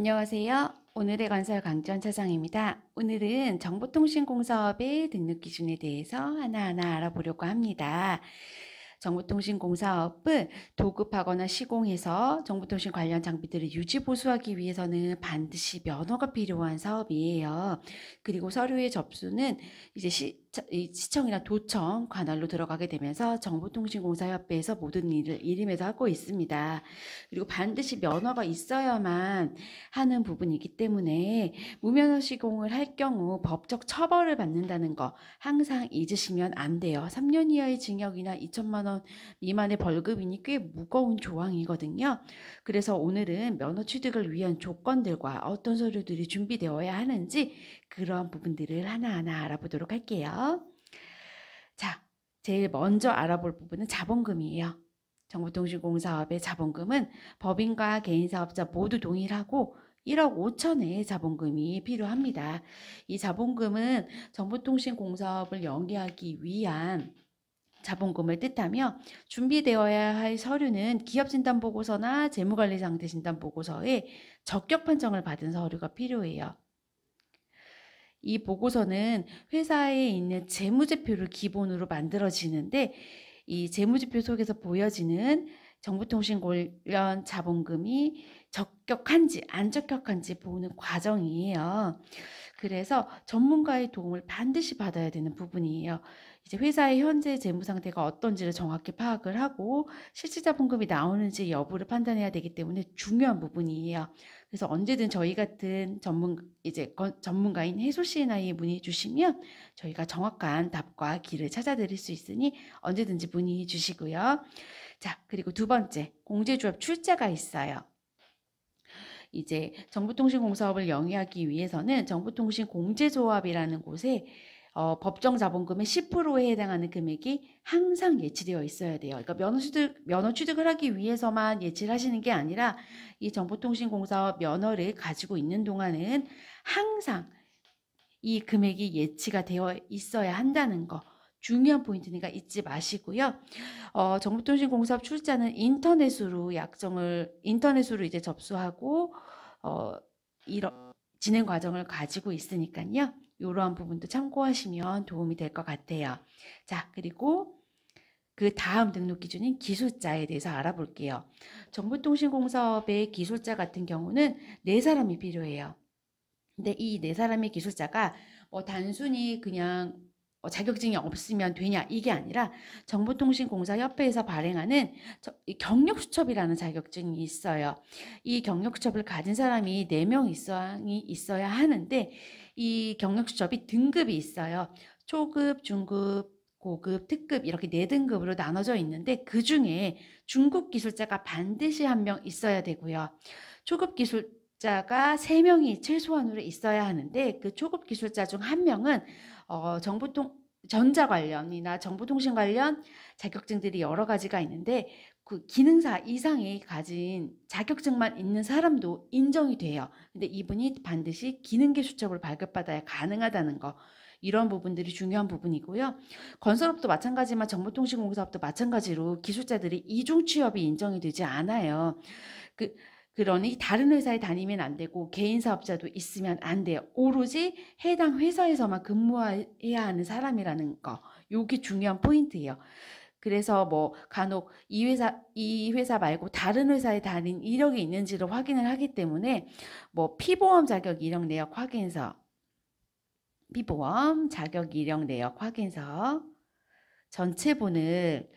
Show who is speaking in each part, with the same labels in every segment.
Speaker 1: 안녕하세요. 오늘의 건설 강전 차장입니다. 오늘은 정보통신공사업의 등록 기준에 대해서 하나하나 알아보려고 합니다. 정보통신공사업은 도급하거나 시공해서 정보통신 관련 장비들을 유지 보수하기 위해서는 반드시 면허가 필요한 사업이에요. 그리고 서류의 접수는 이제 시청이나 도청 관할로 들어가게 되면서 정보통신공사협회에서 모든 일을 일임에서 하고 있습니다. 그리고 반드시 면허가 있어야만 하는 부분이기 때문에 무면허 시공을 할 경우 법적 처벌을 받는다는 거 항상 잊으시면 안 돼요. 3년 이하의 징역이나 2천만 원 미만의 벌금이니 꽤 무거운 조항이거든요. 그래서 오늘은 면허 취득을 위한 조건들과 어떤 서류들이 준비되어야 하는지 그런 부분들을 하나하나 알아보도록 할게요. 자, 제일 먼저 알아볼 부분은 자본금이에요. 정보통신공사업의 자본금은 법인과 개인사업자 모두 동일하고 1억 5천의 자본금이 필요합니다. 이 자본금은 정보통신공사업을 연계하기 위한 자본금을 뜻하며 준비되어야 할 서류는 기업진단보고서나 재무관리상태진단보고서에 적격 판정을 받은 서류가 필요해요. 이 보고서는 회사에 있는 재무제표를 기본으로 만들어지는데 이 재무제표 속에서 보여지는 정보통신 관련 자본금이 적격한지 안 적격한지 보는 과정이에요. 그래서 전문가의 도움을 반드시 받아야 되는 부분이에요. 이제 회사의 현재 재무 상태가 어떤지를 정확히 파악을 하고 실질 자본금이 나오는지 여부를 판단해야 되기 때문에 중요한 부분이에요. 그래서 언제든 저희 같은 전문가인 혜솔 씨나에 문의 주시면 저희가 정확한 답과 길을 찾아드릴 수 있으니 언제든지 문의 주시고요. 자, 그리고 두 번째, 공제조합 출자가 있어요. 이제 정보통신공사업을 영위하기 위해서는 정보통신공제조합이라는 곳에 법정 자본금의 10%에 해당하는 금액이 항상 예치되어 있어야 돼요. 그러니까 면허 취득을 하기 위해서만 예치를 하시는 게 아니라 이 정보통신공사업 면허를 가지고 있는 동안은 항상 이 금액이 예치가 되어 있어야 한다는 거. 중요한 포인트니까 잊지 마시고요. 정보통신공사업 출자는 인터넷으로 이제 접수하고 이런 진행 과정을 가지고 있으니까요. 이러한 부분도 참고하시면 도움이 될 것 같아요. 자, 그리고 그 다음 등록 기준인 기술자에 대해서 알아볼게요. 정보통신공사업의 기술자 같은 경우는 4사람이 필요해요. 근데 이 4사람의 기술자가 단순히 그냥 자격증이 없으면 되냐 이게 아니라 정보통신공사협회에서 발행하는 경력수첩이라는 자격증이 있어요. 이 경력수첩을 가진 사람이 4명 이상이 있어야 하는데 이 경력수첩이 등급이 있어요. 초급, 중급, 고급, 특급 이렇게 4등급으로 나눠져 있는데 그 중에 중급 기술자가 반드시 1명 있어야 되고요. 초급 기술자가 3명이 최소한으로 있어야 하는데 그 초급 기술자 중 1명은 전자 관련이나 정보통신 관련 자격증들이 여러 가지가 있는데 그 기능사 이상이 가진 자격증만 있는 사람도 인정이 돼요. 근데 이분이 반드시 기능계 수첩을 발급받아야 가능하다는 거. 이런 부분들이 중요한 부분이고요. 건설업도 마찬가지지만 정보통신공사업도 마찬가지로 기술자들이 이중 취업이 인정이 되지 않아요. 그러니 다른 회사에 다니면 안 되고 개인 사업자도 있으면 안 돼요. 오로지 해당 회사에서만 근무해야 하는 사람이라는 거. 요게 중요한 포인트예요. 그래서 간혹 이 회사 말고 다른 회사에 다닌 이력이 있는지를 확인을 하기 때문에 피보험 자격 이력 내역 확인서, 피보험 자격 이력 내역 확인서 전체본을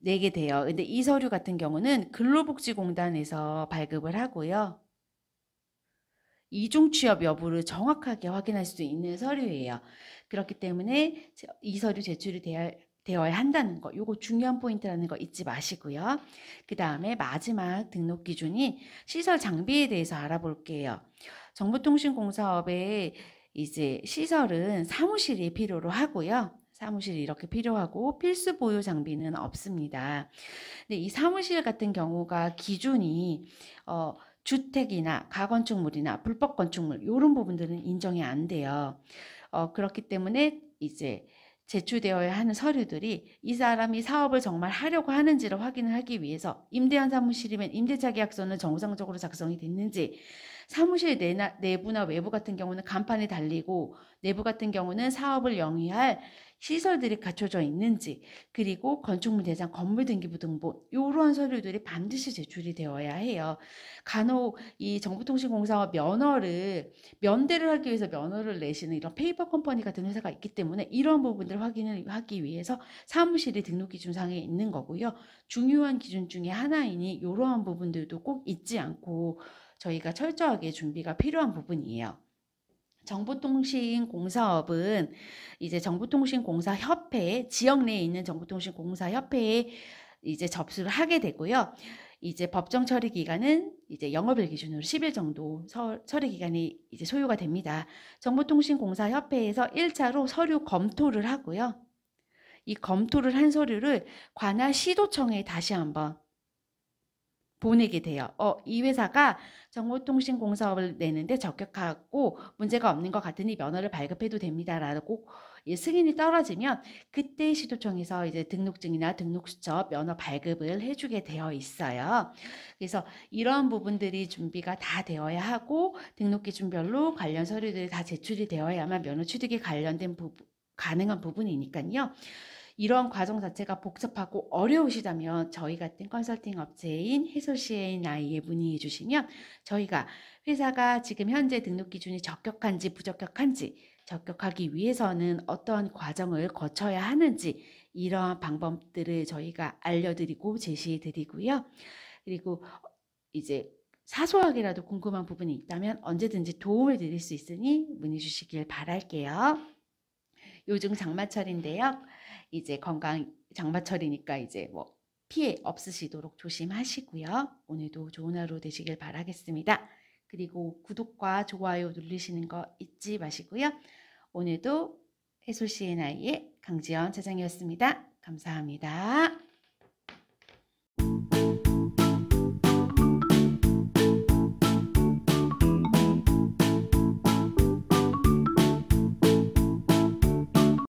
Speaker 1: 내게 돼요. 근데 이 서류 같은 경우는 근로복지공단에서 발급을 하고요. 이중 취업 여부를 정확하게 확인할 수 있는 서류예요. 그렇기 때문에 이 서류 제출이 되어야 한다는 거, 요거 중요한 포인트라는 거 잊지 마시고요. 그 다음에 마지막 등록 기준이 시설 장비에 대해서 알아볼게요. 정보통신공사업의 이제 시설은 사무실이 필요로 하고요. 사무실이 이렇게 필요하고 필수 보유 장비는 없습니다. 근데 이 사무실 같은 경우가 기준이 주택이나 가건축물이나 불법 건축물 이런 부분들은 인정이 안 돼요. 그렇기 때문에 이제 제출되어야 하는 서류들이 이 사람이 사업을 정말 하려고 하는지를 확인을 하기 위해서 임대한 사무실이면 임대차 계약서는 정상적으로 작성이 됐는지, 사무실 내부나 외부 같은 경우는 간판이 달리고 내부 같은 경우는 사업을 영위할 시설들이 갖춰져 있는지, 그리고 건축물 대장 건물등기부 등본 이러한 서류들이 반드시 제출이 되어야 해요. 간혹 이 정보통신공사와 면대를 하기 위해서 면허를 내시는 이런 페이퍼 컴퍼니 같은 회사가 있기 때문에 이런 부분들 확인을 하기 위해서 사무실이 등록기준상에 있는 거고요. 중요한 기준 중에 하나이니 이러한 부분들도 꼭 잊지 않고 저희가 철저하게 준비가 필요한 부분이에요. 정보통신공사업은 이제 정보통신공사협회, 지역 내에 있는 정보통신공사협회에 이제 접수를 하게 되고요. 이제 법정 처리 기간은 이제 영업일 기준으로 10일 정도 처리 기간이 이제 소요가 됩니다. 정보통신공사협회에서 1차로 서류 검토를 하고요. 이 검토를 한 서류를 관할 시도청에 다시 한번 보내게 돼요. 이 회사가 정보통신공사업을 내는데 적격하고 문제가 없는 것 같으니 면허를 발급해도 됩니다라고 승인이 떨어지면 그때 시도청에서 이제 등록증이나 등록수첩 면허 발급을 해주게 되어 있어요. 그래서 이런 부분들이 준비가 다 되어야 하고 등록기준별로 관련 서류들이 다 제출이 되어야만 면허 취득에 관련된 가능한 부분이니까요. 이런 과정 자체가 복잡하고 어려우시다면 저희 같은 컨설팅 업체인 해솔 C&I에 문의해 주시면 저희가 회사가 지금 현재 등록 기준이 적격한지 부적격한지, 적격하기 위해서는 어떤 과정을 거쳐야 하는지 이러한 방법들을 저희가 알려드리고 제시해 드리고요. 그리고 이제 사소하게라도 궁금한 부분이 있다면 언제든지 도움을 드릴 수 있으니 문의 주시길 바랄게요. 요즘 장마철인데요. 이제 건강 장마철이니까 이제 뭐 피해 없으시도록 조심하시고요. 오늘도 좋은 하루 되시길 바라겠습니다. 그리고 구독과 좋아요 누르시는 거 잊지 마시고요. 오늘도 해솔 C&I의 강지연 차장이었습니다. 감사합니다.